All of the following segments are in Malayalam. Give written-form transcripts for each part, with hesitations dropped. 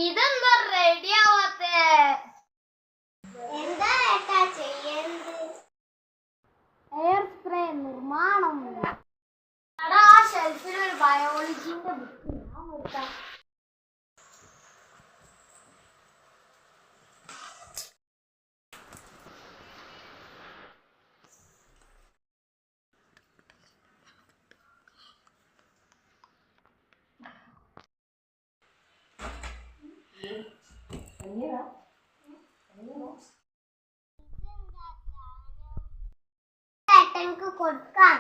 ഇതെന്താ റെഡി ആവാത്തെ? എന്താ ഏട്ടാ ചെയ്യുന്നത്? എയർ സ്പ്രേ നിർമ്മാണം. എടാ ആ ഷെൽഫിൽ ഒരു ബയോളജിന്റെ ബുക്ക് ഞാൻ കൊടുക്കാം. ഏട്ടൻക്ക് കൊടുക്കാം.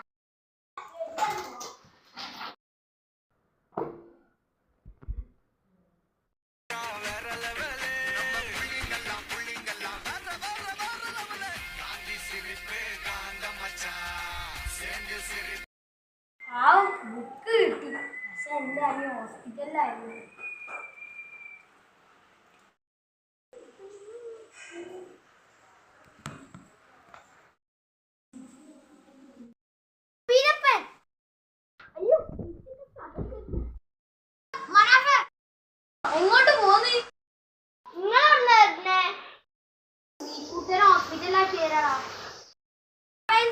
ആ ബുക്ക് കിട്ടി. പക്ഷെ എന്റെ അനിയ ഹോസ്പിറ്റലിലായിരുന്നു. എങ്ങോട്ട് പോന്ന്? നിങ്ങളെ കൂട്ടുകാരെ ഹോസ്പിറ്റലിലാക്കി തരാടാ.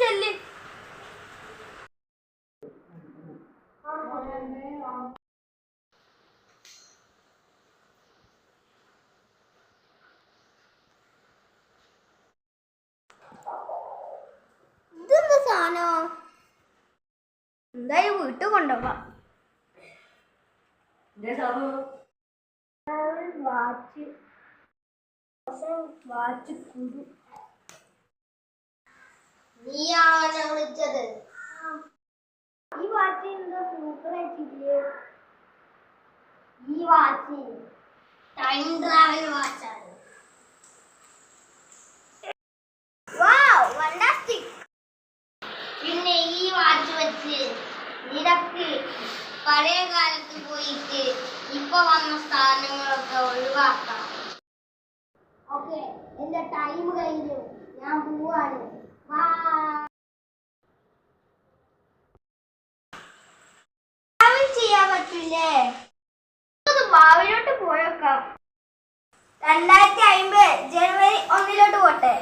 ചെല്ല്. ഇതെന്താ സാധനോ? എന്തായാലും വീട്ടിൽ കൊണ്ടുപോവാ. വാച്ച് കുരു. നീയാണോ വിളിച്ചത്? ഈ വാച്ച് എന്താ സൂപ്പർ ആയിട്ടില്ലേ? ഈ വാച്ച് ടൈം ട്രാവൽ വാച്ചാണ്. Wow fantastic. പിന്നെ ഈ വാച്ച് വെച്ച് നിനക്ക് പഴയ കാലത്ത് പോയിട്ട് ഇപ്പൊ വന്ന സ്ഥാനങ്ങളൊക്കെ ഒഴിവാക്കാം. ഓക്കെ, എന്റെ ടൈം കഴിഞ്ഞു. ഞാൻ പോവാണ്. ചെയ്യാൻ പറ്റില്ലേ? ഭാവിയിലോട്ട് പോയേക്കാം. 2050 ജനുവരി 1 പോട്ടെ.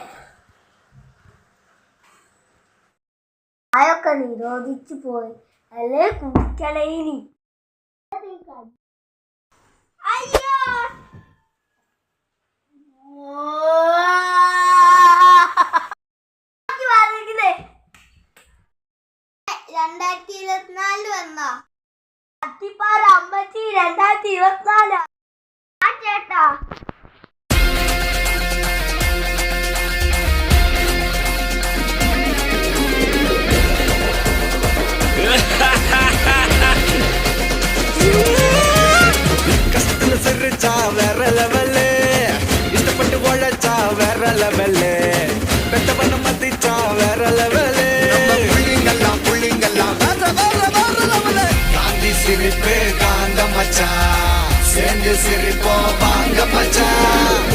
അതൊക്കെ നിരോധിച്ചു പോയി. അല്ലേ കുടിക്കണേനി. അയ്യോ 2024 വന്നോ? അത്തിപ്പാറ അമ്മച്ചി 2024. ആ ചേട്ടാ കഷ്ടത്തിൽ സിറിച്ചാ വേറെ ലെവല്, ഇഷ്ടപ്പെട്ട് കുഴച്ചാ വേറെ ലെവല്, പെട്ടവണ്ണം മതിച്ചാ വേറെ ലെവല്, പുള്ളിങ്കെല്ലാം വേറെ ലെവല്. കാന്തി സിരിപ്പ് കാന്തം മച്ചാ, சேர்ந்து சிரிப்போம் வாங்க மச்சான்.